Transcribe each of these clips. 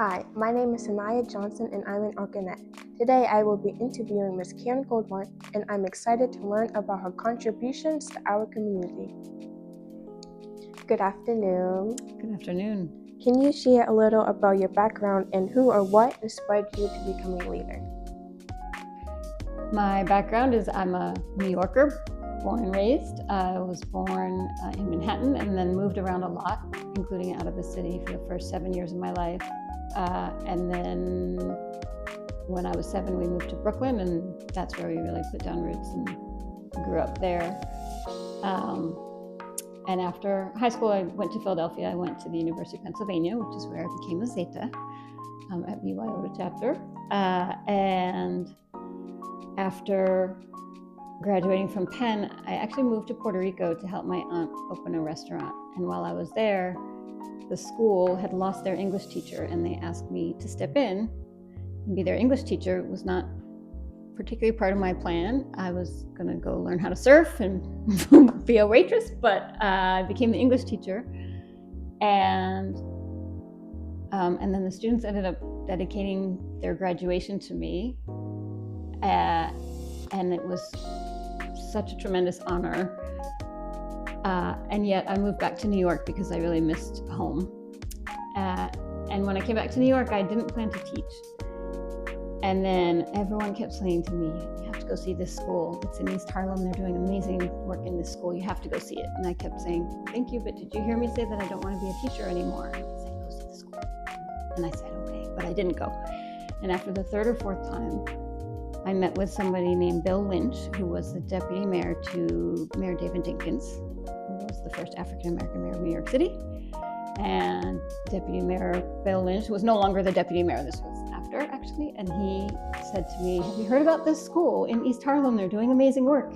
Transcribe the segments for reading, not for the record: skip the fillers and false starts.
Hi, my name is Saaniyah Johnson and I'm an Archonette. Today I will be interviewing Ms. Karin Goldmark and I'm excited to learn about her contributions to our community. Good afternoon. Good afternoon. Can you share a little about your background and who or what inspired you to become a leader? My background is I'm a New Yorker, born and raised. I was born in Manhattan and then moved around a lot, including out of the city for the first 7 years of my life. And then when I was 7, we moved to Brooklyn, and that's where we really put down roots and grew up there. And after high school, I went to Philadelphia. I went to the University of Pennsylvania, which is where I became a Zeta at BYOTA chapter. And after graduating from Penn, I actually moved to Puerto Rico to help my aunt open a restaurant. And while I was there, the school had lost their English teacher, and they asked me to step in and be their English teacher. It was not particularly part of my plan. I was going to go learn how to surf and be a waitress, but I became the English teacher. And then the students ended up dedicating their graduation to me. And it was such a tremendous honor. And yet I moved back to New York because I really missed home. And when I came back to New York, I didn't plan to teach. And then everyone kept saying to me, you have to go see this school. It's in East Harlem. They're doing amazing work in this school. You have to go see it. And I kept saying, thank you, but did you hear me say that I don't want to be a teacher anymore? And they said, go see the school. And I said, okay, but I didn't go. And after the third or fourth time, I met with somebody named Bill Lynch, who was the deputy mayor to Mayor David Dinkins, who was the first African-American mayor of New York City. And Deputy Mayor Bill Lynch was no longer the deputy mayor. This was after, actually. And he said to me, have you heard about this school in East Harlem? They're doing amazing work.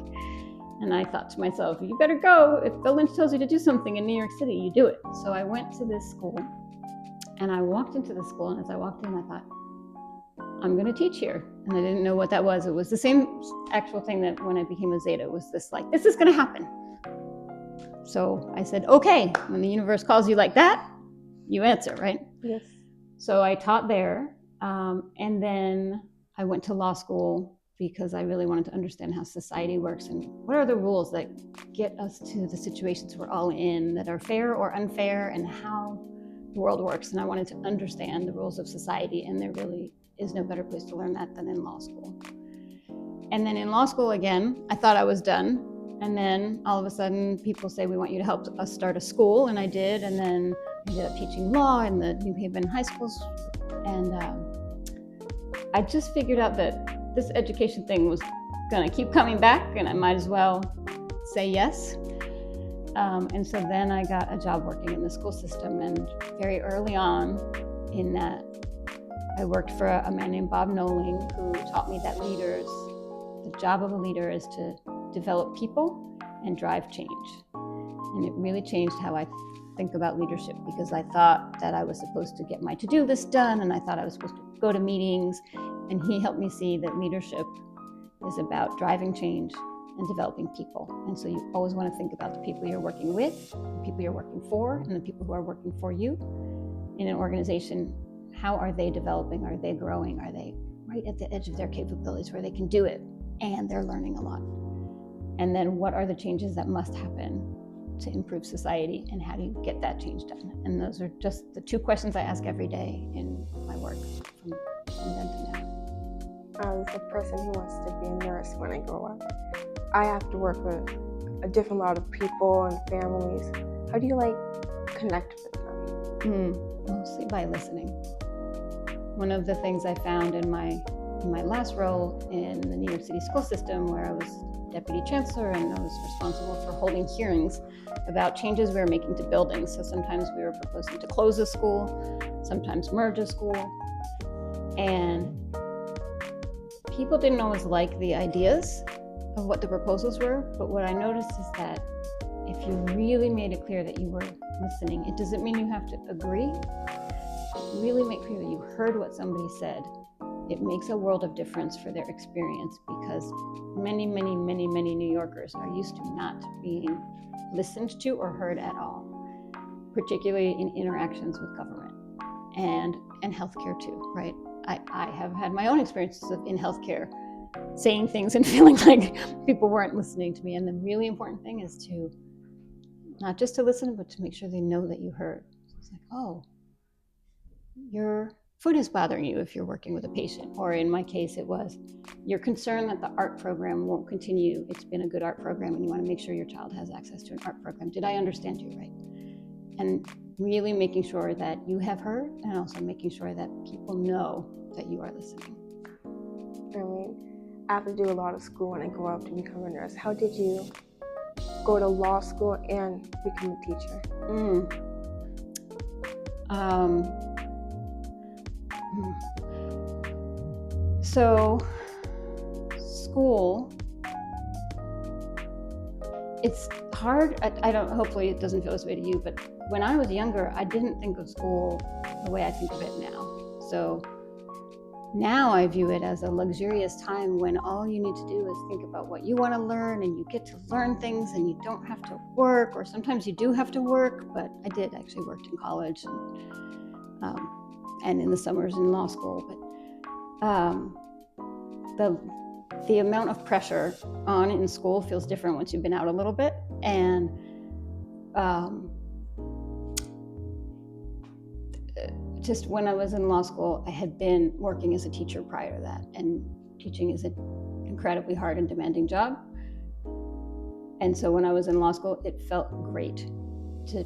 And I thought to myself, you better go. If Bill Lynch tells you to do something in New York City, you do it. So I went to this school, and I walked into the school. And as I walked in, I thought, I'm going to teach here. And I didn't know what that was. It was the same actual thing that when I became a Zeta, was this like, this is going to happen. So I said, okay, when the universe calls you like that, you answer, right? Yes. So I taught there. And then I went to law school because I really wanted to understand how society works and what are the rules that get us to the situations we're all in that are fair or unfair, and how the world works. And I wanted to understand the rules of society, and there really is no better place to learn that than in law school. And then in law school again, I thought I was done. And then all of a sudden people say, we want you to help us start a school. And I did. And then I ended up teaching law in the New Haven high schools. And I just figured out that this education thing was going to keep coming back, and I might as well say yes. And so then I got a job working in the school system. And very early on in that, I worked for a man named Bob Knowling, who taught me that the job of a leader is to develop people and drive change. And it really changed how I think about leadership, because I thought that I was supposed to get my to-do list done, and I thought I was supposed to go to meetings. And he helped me see that leadership is about driving change and developing people. And so you always want to think about the people you're working with, the people you're working for, and the people who are working for you in an organization. How are they developing? Are they growing? Are they right at the edge of their capabilities where they can do it and they're learning a lot? And then what are the changes that must happen to improve society, and how do you get that change done? And those are just the 2 questions I ask every day in my work from then to now. As a person who wants to be a nurse when I grow up, I have to work with a different lot of people and families. How do you connect with them? Mostly by listening. One of the things I found in my last role in the New York City school system, where I was deputy chancellor and I was responsible for holding hearings about changes we were making to buildings. So sometimes we were proposing to close a school, sometimes merge a school. And people didn't always like the ideas of what the proposals were, but what I noticed is that if you really made it clear that you were listening, it doesn't mean you have to agree. Really make clear that you heard what somebody said. It makes a world of difference for their experience, because many, many, many, many New Yorkers are used to not being listened to or heard at all, particularly in interactions with government. and healthcare too, right? I have had my own experiences in healthcare, saying things and feeling like people weren't listening to me. And the really important thing is to not just to listen, but to make sure they know that you heard. It's like, oh, your foot is bothering you if you're working with a patient. Or in my case, it was, you're concerned that the art program won't continue. It's been a good art program and you want to make sure your child has access to an art program. Did I understand you right? And really making sure that you have heard, and also making sure that people know that you are listening. I mean, I have to do a lot of school when I grow up to become a nurse. How did you go to law school and become a teacher? So, school, it's hard. I don't, hopefully it doesn't feel this way to you, but when I was younger, I didn't think of school the way I think of it now. So now I view it as a luxurious time when all you need to do is think about what you want to learn, and you get to learn things and you don't have to work, or sometimes you do have to work, but I did actually work in college and in the summers in law school. But the amount of pressure on in school feels different once you've been out a little bit. And just when I was in law school, I had been working as a teacher prior to that, and teaching is an incredibly hard and demanding job. And so when I was in law school, it felt great.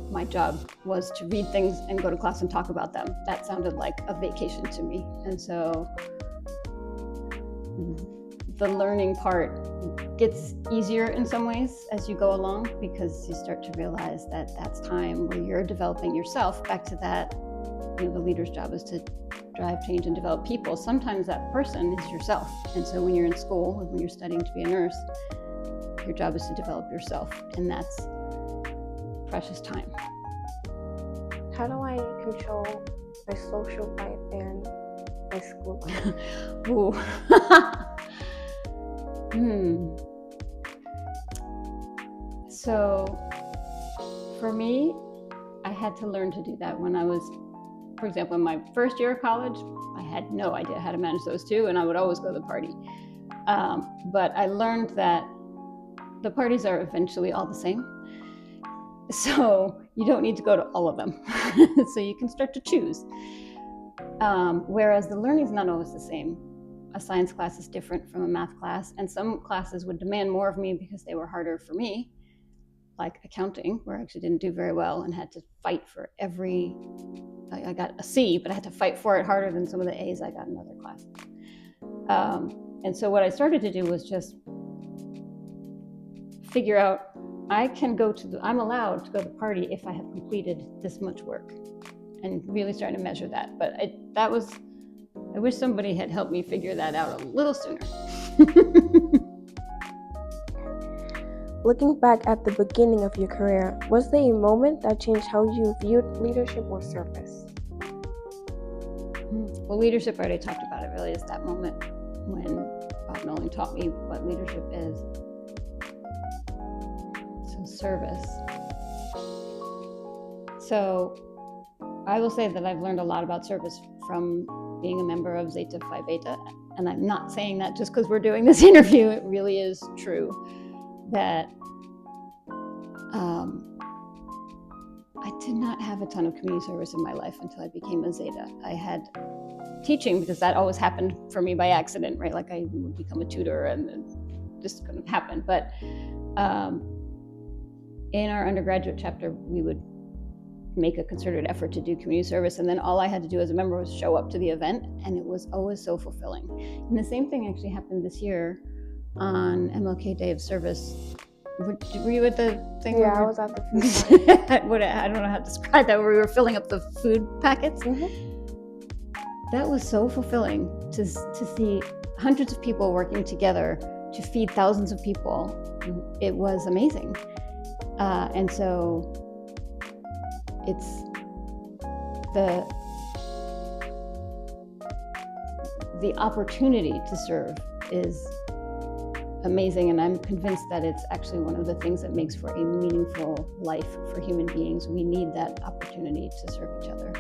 My job was to read things and go to class and talk about them. That sounded like a vacation to me. And so the learning part gets easier in some ways as you go along, because you start to realize that that's time where you're developing yourself. Back to that, the leader's job is to drive change and develop people. Sometimes that person is yourself. And so when you're in school, when you're studying to be a nurse, your job is to develop yourself, and that's precious time. How do I control my social life and my school life? Ooh. So for me, I had to learn to do that when I was, for example, in my first year of college, I had no idea how to manage those two, and I would always go to the party. But I learned that the parties are eventually all the same. So you don't need to go to all of them. So you can start to choose. Whereas the learning is not always the same. A science class is different from a math class, and some classes would demand more of me because they were harder for me, like accounting, where I actually didn't do very well and had to fight for every, I got a C, but I had to fight for it harder than some of the A's I got in other classes. And so what I started to do was just figure out, I'm allowed to go to the party if I have completed this much work, and really starting to measure that. But I wish somebody had helped me figure that out a little sooner. Looking back at the beginning of your career, was there a moment that changed how you viewed leadership or service? Well, leadership, I already talked about it, really is that moment when Bob Nolan taught me what leadership is. So service. So I will say that I've learned a lot about service from being a member of Zeta Phi Beta. And I'm not saying that just because we're doing this interview. It really is true that I did not have a ton of community service in my life until I became a Zeta. I had teaching, because that always happened for me by accident, right? Like I would become a tutor and just couldn't happen. But in our undergraduate chapter, we would make a concerted effort to do community service, and then all I had to do as a member was show up to the event, and it was always so fulfilling. And the same thing actually happened this year on MLK Day of Service. Were you at the thing? Yeah, I was at the food I don't know how to describe that, where we were filling up the food packets. Mm-hmm. That was so fulfilling to see hundreds of people working together to feed thousands of people. It was amazing. And so it's the opportunity to serve is amazing, and I'm convinced that it's actually one of the things that makes for a meaningful life for human beings. We need that opportunity to serve each other.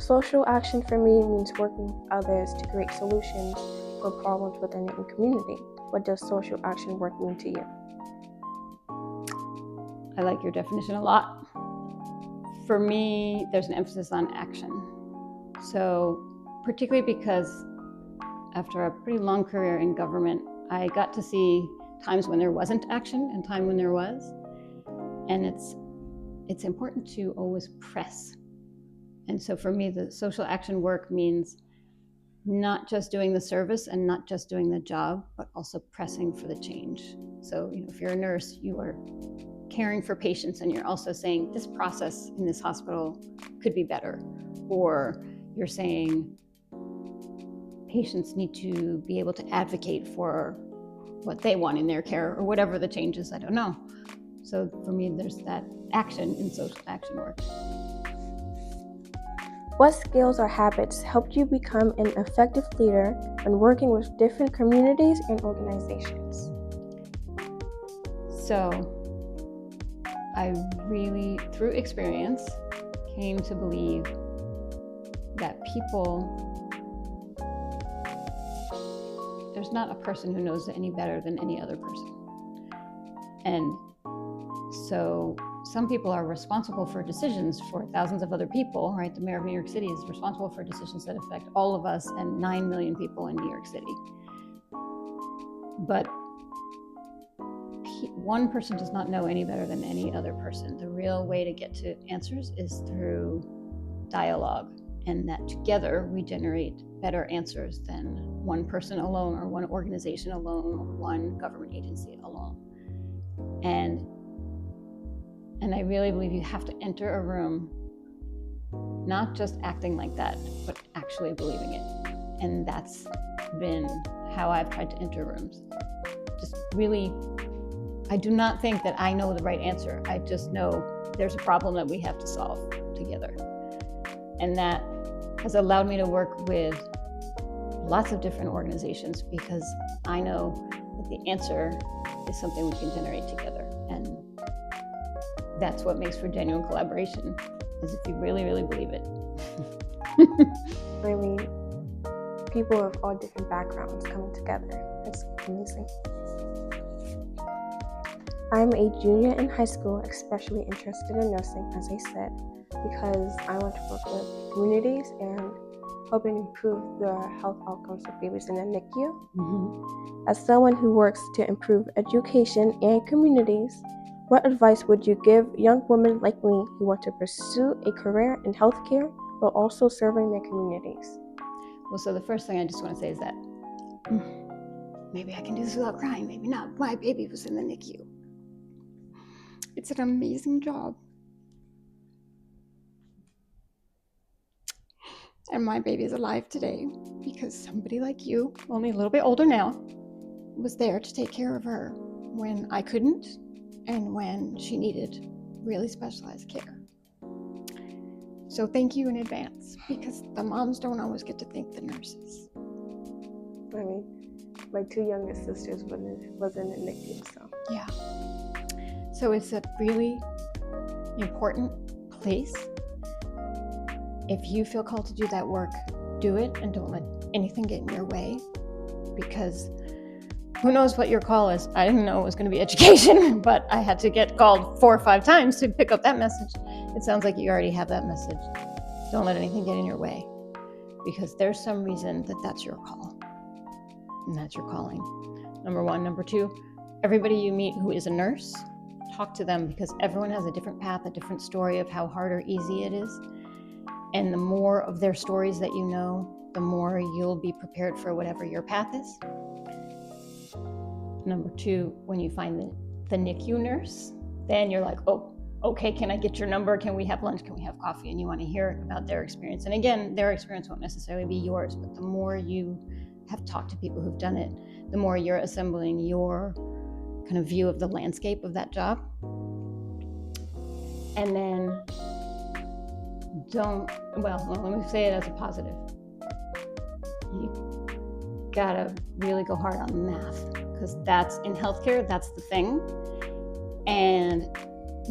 social action for me means working with others to create solutions for problems within a community. What does social action work mean to you? I like your definition a lot. For me, there's an emphasis on action. So, particularly because after a pretty long career in government, I got to see times when there wasn't action and time when there was. And it's important to always press. And so for me, the social action work means not just doing the service and not just doing the job, but also pressing for the change. So, if you're a nurse, you are caring for patients and you're also saying this process in this hospital could be better. Or you're saying patients need to be able to advocate for what they want in their care or whatever the change is, I don't know. So for me, there's that action in social action work. What skills or habits helped you become an effective leader when working with different communities and organizations? So I really, through experience, came to believe that there's not a person who knows any better than any other person. And so some people are responsible for decisions for thousands of other people, right? The mayor of New York City is responsible for decisions that affect all of us and 9 million people in New York City. But one person does not know any better than any other person. The real way to get to answers is through dialogue, and that together we generate better answers than one person alone or one organization alone or one government agency alone. And I really believe you have to enter a room not just acting like that, but actually believing it. And that's been how I've tried to enter rooms. Just really, I do not think that I know the right answer. I just know there's a problem that we have to solve together. And that has allowed me to work with lots of different organizations because I know that the answer is something we can generate together. And that's what makes for genuine collaboration, is if you really, really believe it. I mean, people of all different backgrounds coming together. It's amazing. I'm a junior in high school, especially interested in nursing, as I said, because I want to work with communities and helping improve the health outcomes of babies in the NICU. Mm-hmm. As someone who works to improve education and communities, what advice would you give young women like me who want to pursue a career in healthcare while also serving their communities? Well, so the first thing I just want to say is that maybe I can do this without crying, maybe not. My baby was in the NICU. It's an amazing job. And my baby is alive today because somebody like you, only a little bit older now, was there to take care of her when I couldn't and when she needed really specialized care. So thank you in advance, because the moms don't always get to thank the nurses. I mean, my two youngest sisters was in the NICU, so. Yeah. So it's a really important place. If you feel called to do that work, do it, and don't let anything get in your way, because who knows what your call is. I didn't know it was going to be education, but I had to get called 4 or 5 times to pick up that message. It sounds like you already have that message. Don't let anything get in your way, because there's some reason that that's your call, and that's your calling. Number 1. Number 2, everybody you meet who is a nurse, talk to them, because everyone has a different path, a different story of how hard or easy it is. And the more of their stories that you know, the more you'll be prepared for whatever your path is. Number 2, when you find the NICU nurse, then you're like, oh, okay, can I get your number? Can we have lunch? Can we have coffee? And you want to hear about their experience. And again, their experience won't necessarily be yours, but the more you have talked to people who've done it, the more you're assembling your kind of view of the landscape of that job. And then let me say it as a positive. You gotta really go hard on math, because that's in healthcare, that's the thing. And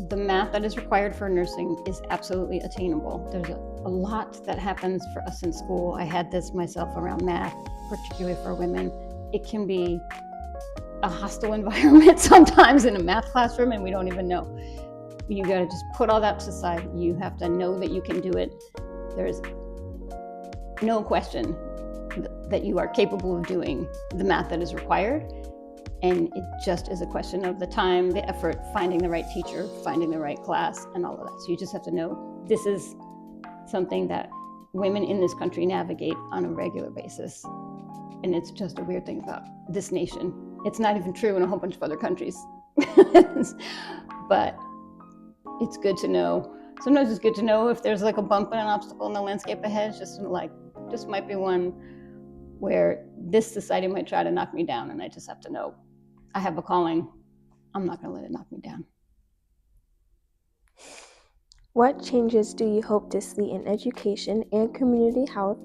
the math that is required for nursing is absolutely attainable. There's a lot that happens for us in school. I had this myself around math, particularly for women. It can be a hostile environment sometimes in a math classroom, and we don't even know. You got to just put all that to the side. You have to know that you can do it. There's no question that you are capable of doing the math that is required. And it just is a question of the time, the effort, finding the right teacher, finding the right class, and all of that. So you just have to know this is something that women in this country navigate on a regular basis. And it's just a weird thing about this nation. It's not even true in a whole bunch of other countries. But it's good to know. Sometimes it's good to know if there's like a bump and an obstacle in the landscape ahead. It's just like, this might be one where this society might try to knock me down, and I just have to know I have a calling. I'm not going to let it knock me down. What changes do you hope to see in education and community health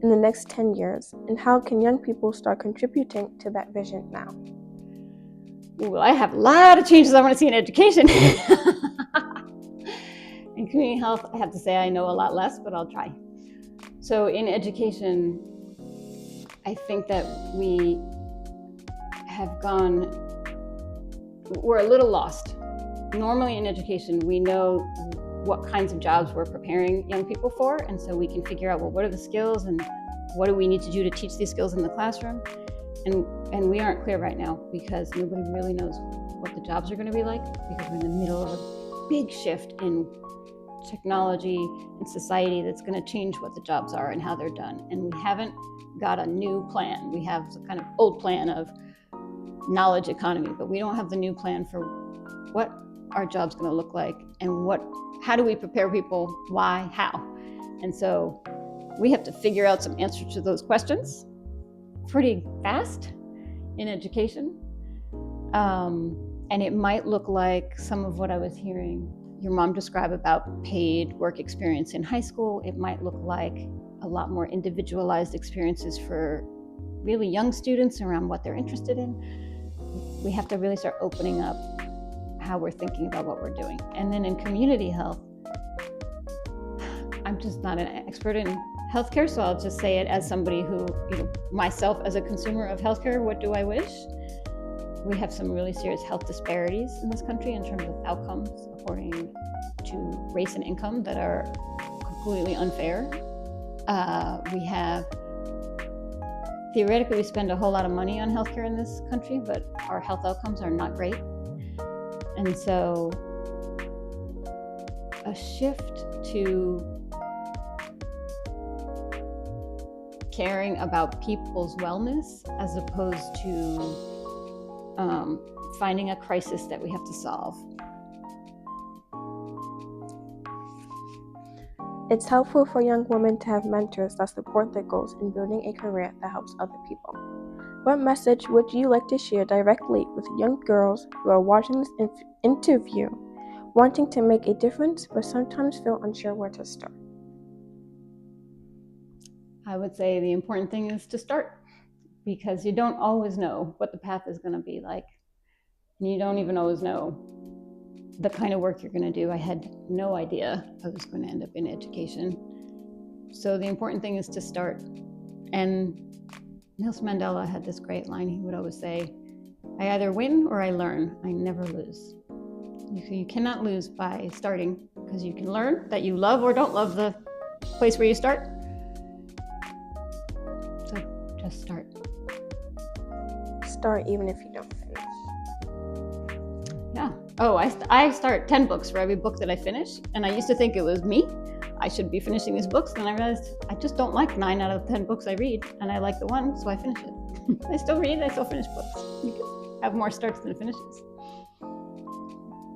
in the next 10 years, and how can young people start contributing to that vision now? Well, I have a lot of changes I want to see in education. In community health, I have to say I know a lot less, but I'll try. So in education, I think that we're a little lost. Normally in education, we know what kinds of jobs we're preparing young people for, and so we can figure out, well, what are the skills and what do we need to do to teach these skills in the classroom? And we aren't clear right now because nobody really knows what the jobs are going to be like, because we're in the middle of a big shift in technology and society that's going to change what the jobs are and how they're done. And we haven't got a new plan. We have the kind of old plan of knowledge economy, but we don't have the new plan for what our job's going to look like and how do we prepare people, why, how. And so we have to figure out some answers to those questions pretty fast in education. And it might look like some of what I was hearing your mom describe about paid work experience in high school. It might look like a lot more individualized experiences for really young students around what they're interested in. We have to really start opening up how we're thinking about what we're doing. And then in community health, I'm just not an expert in healthcare, so I'll just say it as somebody who, myself as a consumer of healthcare, what do I wish? We have some really serious health disparities in this country in terms of outcomes according to race and income that are completely unfair. Theoretically, we spend a whole lot of money on healthcare in this country, but our health outcomes are not great. And so a shift to caring about people's wellness as opposed to finding a crisis that we have to solve. It's helpful for young women to have mentors that support their goals in building a career that helps other people. What message would you like to share directly with young girls who are watching this interview, wanting to make a difference, but sometimes feel unsure where to start? I would say the important thing is to start, because you don't always know what the path is going to be like. And you don't even always know the kind of work you're going to do. I had no idea I was going to end up in education. So the important thing is to start. And Nelson Mandela had this great line. He would always say, I either win or I learn. I never lose. You cannot lose by starting, because you can learn that you love or don't love the place where you start. So just start. Start even if you don't finish. Yeah. Oh, I start 10 books for every book that I finish. And I used to think it was me. I should be finishing these books. And I realized I just don't like 9 out of 10 books I read. And I like the one, so I finish it. I still read, I still finish books. You can have more starts than finishes.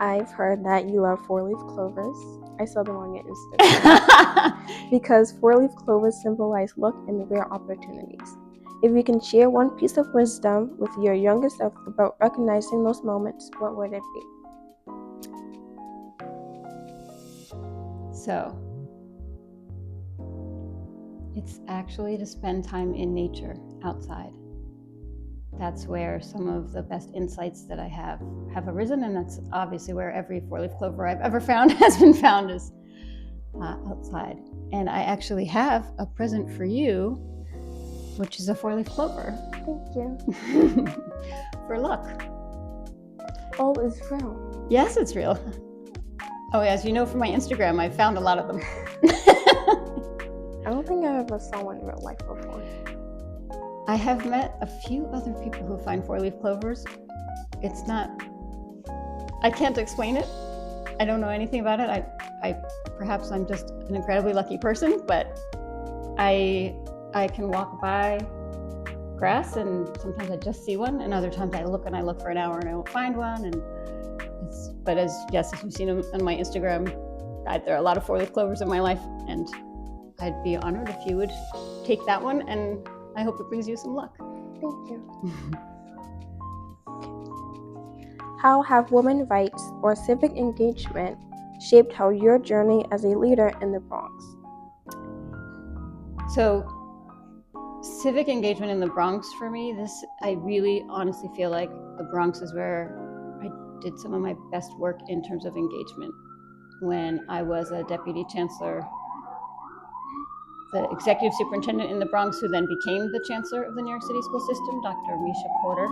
I've heard that you love 4-leaf clovers. I saw them on your Instagram. Because 4-leaf clovers symbolize luck and rare opportunities. If you can share one piece of wisdom with your younger self about recognizing those moments, what would it be? So, it's actually to spend time in nature, outside. that's where some of the best insights that I have arisen, and that's obviously where every four-leaf clover I've ever found has been found, is outside. And I actually have a present for you, which is a four-leaf clover. Thank you. For luck. Oh, it's real. Yes, it's real. Oh, as you know from my Instagram, I found a lot of them. I don't think I ever saw one in real life before. I have met a few other people who find four-leaf clovers. It's not, I can't explain it. I don't know anything about it. Perhaps I'm just an incredibly lucky person, but I can walk by grass and sometimes I just see one, and other times I look for an hour and I won't find one. But as you've seen on my Instagram, there are a lot of four-leaf clovers in my life, and I'd be honored if you would take that one, and I hope it brings you some luck. Thank you. How have women's rights or civic engagement shaped how your journey as a leader in the Bronx? So, civic engagement in the Bronx for me, I really honestly feel like the Bronx is where I did some of my best work in terms of engagement. When I was a deputy chancellor, the executive superintendent in the Bronx, who then became the chancellor of the New York City school system, Dr. Misha Porter,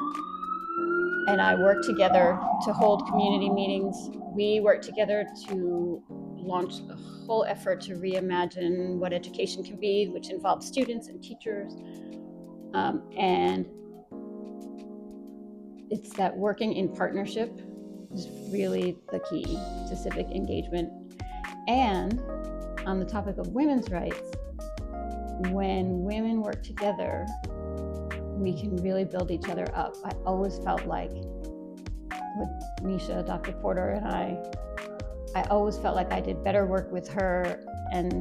and I worked together to hold community meetings. We worked together to launch a whole effort to reimagine what education can be, which involves students and teachers. And it's that working in partnership is really the key to civic engagement. And on the topic of women's rights, when women work together, we can really build each other up. I always felt like with Misha, Dr. Porter, and I always felt like I did better work with her, and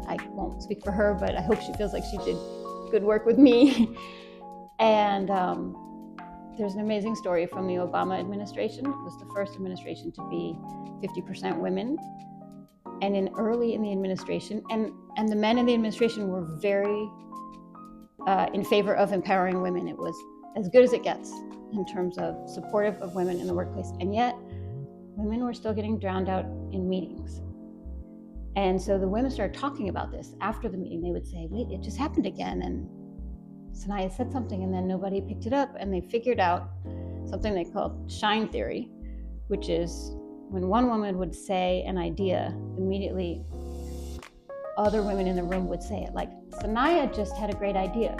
I won't speak for her, but I hope she feels like she did good work with me. And there's an amazing story from the Obama administration. It was the first administration to be 50% women. And early in the administration, and the men in the administration were very in favor of empowering women. It was as good as it gets in terms of supportive of women in the workplace. And yet, women were still getting drowned out in meetings. And so the women started talking about this after the meeting. They would say, wait, it just happened again. And Saaniyah said something, and then nobody picked it up. And they figured out something they called shine theory, which is when one woman would say an idea, immediately other women in the room would say it. Like, Saaniyah just had a great idea.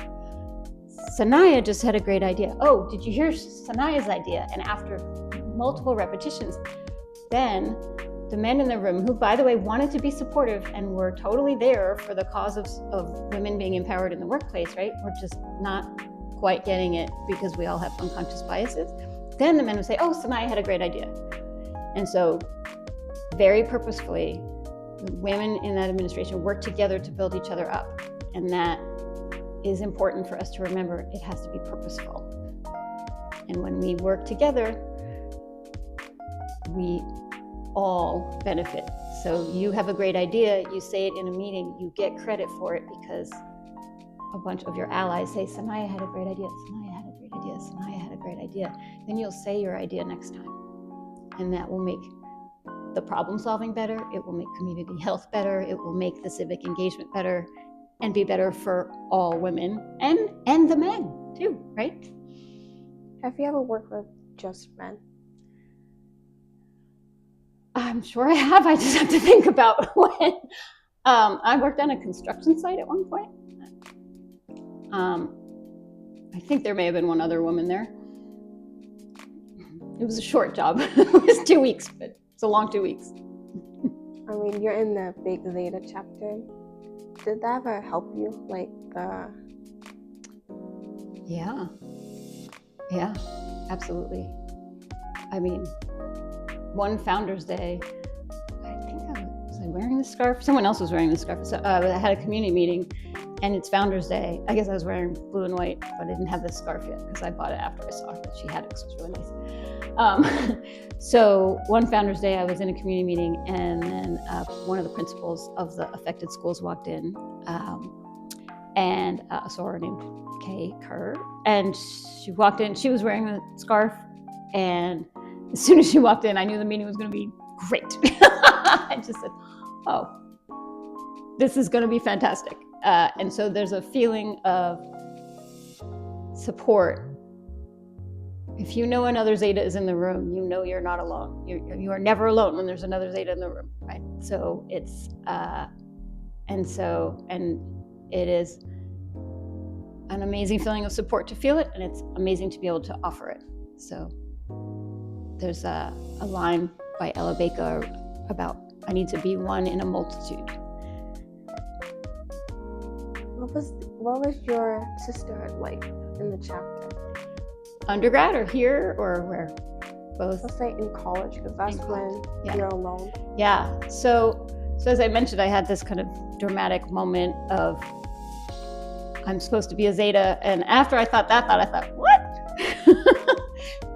Saaniyah just had a great idea. Oh, did you hear Saaniyah's idea? And after multiple repetitions, then the men in the room, who, by the way, wanted to be supportive and were totally there for the cause of women being empowered in the workplace, right? We're just not quite getting it because we all have unconscious biases. Then the men would say, oh, Saaniyah had a great idea. And so very purposefully, the women in that administration worked together to build each other up. And that is important for us to remember. It has to be purposeful. And when we work together, we all benefit. So you have a great idea, you say it in a meeting, you get credit for it because a bunch of your allies say, Saaniyah had a great idea, Saaniyah had a great idea, Saaniyah had a great idea. Then you'll say your idea next time. And that will make the problem solving better, it will make community health better, it will make the civic engagement better, and be better for all women and the men too, right? Have you ever worked with just men? I'm sure I have. I just have to think about when. I worked on a construction site at one point. I think there may have been one other woman there. It was a short job. It was 2 weeks, but it's a long 2 weeks. I mean, you're in the Big Zeta chapter. Did that ever help you? Like Yeah, absolutely. I mean, one Founders Day, I think was I wearing the scarf? Someone else was wearing the scarf. So I had a community meeting, and it's Founders Day. I guess I was wearing blue and white, but I didn't have this scarf yet because I bought it after I saw that she had it, because it was really nice. So one Founders Day, I was in a community meeting, and then one of the principals of the affected schools walked in, and a soror named Kerr. And she walked in, she was wearing a scarf, and as soon as she walked in, I knew the meeting was going to be great. I just said, oh, this is going to be fantastic. And so there's a feeling of support. If you know another Zeta is in the room, you know you're not alone. You are never alone when there's another Zeta in the room, right? So it's, and it is an amazing feeling of support to feel it, and it's amazing to be able to offer it. So there's a line by Ella Baker about, I need to be one in a multitude. What was your sisterhood like in the chapter? Undergrad or here or where? Both. Let's say in college, because that's when you're alone. Yeah. So as I mentioned, I had this kind of dramatic moment of, I'm supposed to be a Zeta, and after I thought, what?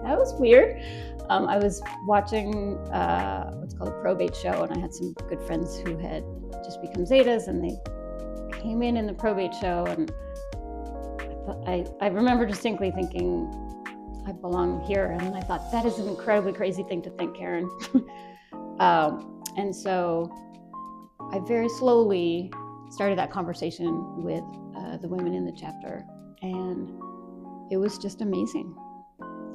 That was weird. I was watching what's called a probate show, and I had some good friends who had just become Zetas, and they came in the probate show, and I remember distinctly thinking, I belong here, and I thought, that is an incredibly crazy thing to think, Karen. And so I very slowly started that conversation with the women in the chapter, and it was just amazing.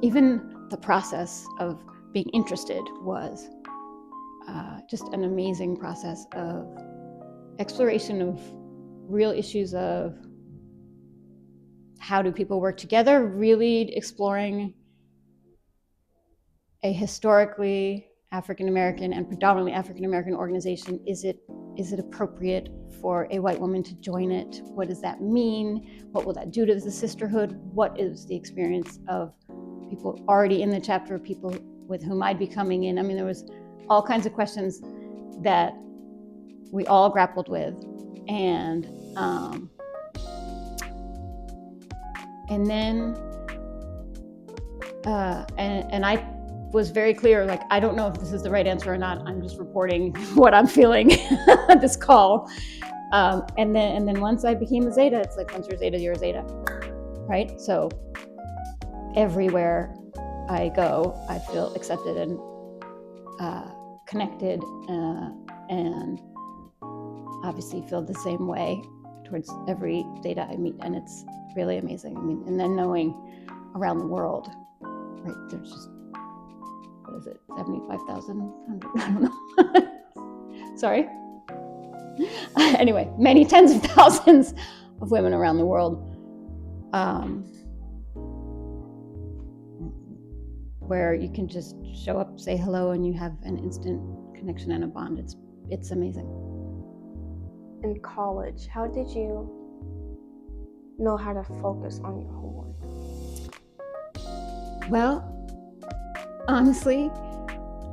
Even the process of being interested was just an amazing process of exploration of real issues of how do people work together, really exploring a historically African-American and predominantly African-American organization. Is it appropriate for a white woman to join it? What does that mean? What will that do to the sisterhood? What is the experience of people already in the chapter, people with whom I'd be coming in? I mean, there was all kinds of questions that we all grappled with. And then I was very clear, like, I don't know if this is the right answer or not. I'm just reporting what I'm feeling this call. And then once I became a Zeta, it's like, once you're a Zeta, you're a Zeta, right? So everywhere I go, I feel accepted and connected, and obviously feel the same way towards every Zeta I meet, and it's really amazing. I mean, and then knowing around the world, right? There's just, what is it, 75,000? I don't know. Sorry. Anyway, many tens of thousands of women around the world, where you can just show up, say hello, and you have an instant connection and a bond. It's amazing. In college, how did you know how to focus on your homework? Well, honestly,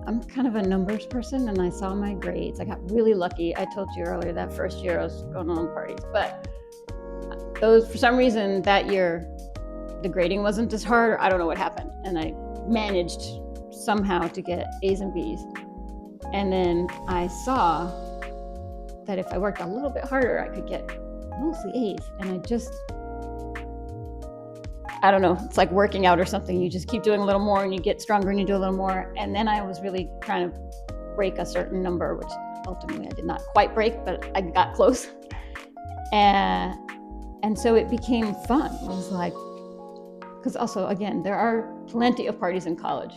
I'm kind of a numbers person, and I saw my grades. I got really lucky. I told you earlier that first year I was going on parties, but for some reason that year, the grading wasn't as hard, or I don't know what happened. And I managed somehow to get A's and B's. And then I saw that if I worked a little bit harder, I could get mostly A's. And I don't know, it's like working out or something. You just keep doing a little more and you get stronger and you do a little more. And then I was really trying to break a certain number, which ultimately I did not quite break, but I got close. And so it became fun. It was like, because also, again, there are plenty of parties in college,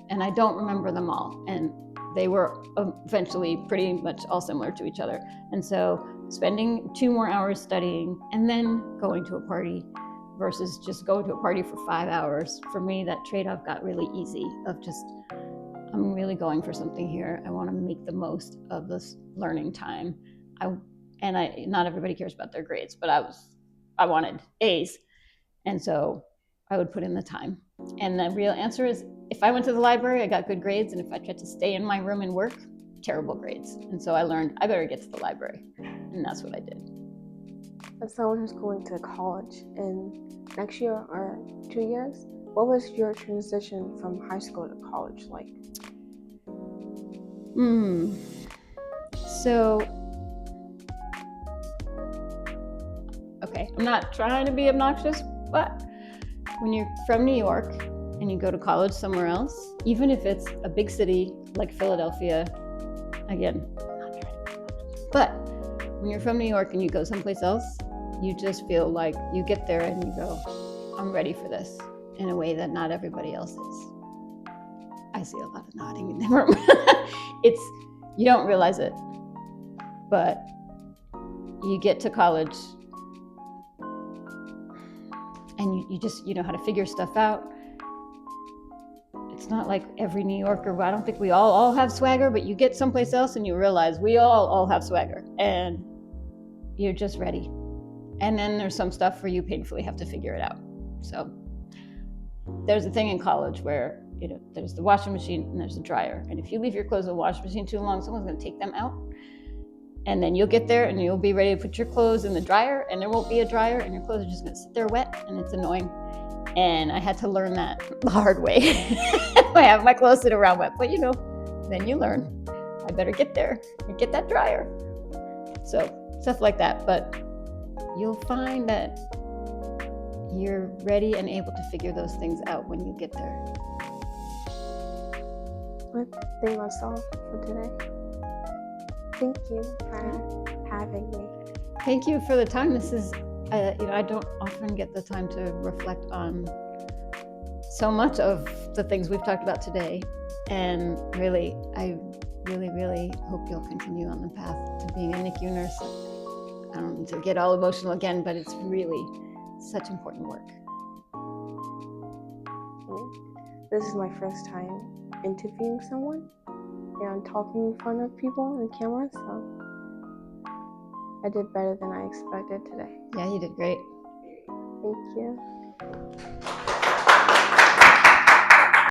and I don't remember them all. And they were eventually pretty much all similar to each other. And so spending 2 more hours studying and then going to a party versus just going to a party for 5 hours, for me, that trade-off got really easy of just, I'm really going for something here. I want to make the most of this learning time. Not everybody cares about their grades, but I wanted A's. And so I would put in the time. And the real answer is, if I went to the library, I got good grades. And if I tried to stay in my room and work, terrible grades. And so I learned I better get to the library. And that's what I did. As someone who's going to college in next year or 2 years, what was your transition from high school to college like? So, okay. I'm not trying to be obnoxious, but when you're from New York and you go to college somewhere else, even if it's a big city like Philadelphia, again, but when you're from New York and you go someplace else, you just feel like you get there and you go, I'm ready for this, in a way that not everybody else is. I see a lot of nodding in the room. You don't realize it, but you get to college and you know how to figure stuff out. It's not like every New Yorker, I don't think we all have swagger, but you get someplace else and you realize we all have swagger, and you're just ready. And then there's some stuff where you painfully have to figure it out. So there's a thing in college where, you know, there's the washing machine and there's the dryer. And if you leave your clothes in the washing machine too long, someone's going to take them out. And then you'll get there and you'll be ready to put your clothes in the dryer, and there won't be a dryer, and your clothes are just going to sit there wet, and it's annoying. And I had to learn that the hard way. I have my clothes sit around wet, but you know, then you learn. I better get there and get that dryer. So stuff like that. But you'll find that you're ready and able to figure those things out when you get there. I think that's all for today. Thank you for having me. Thank you for the time. This is, I don't often get the time to reflect on so much of the things we've talked about today. And really, I really hope you'll continue on the path to being a NICU nurse. I don't need to get all emotional again, but it's really such important work. This is my first time interviewing someone and talking in front of people on the camera, so I did better than I expected today. Yeah, you did great. Thank you.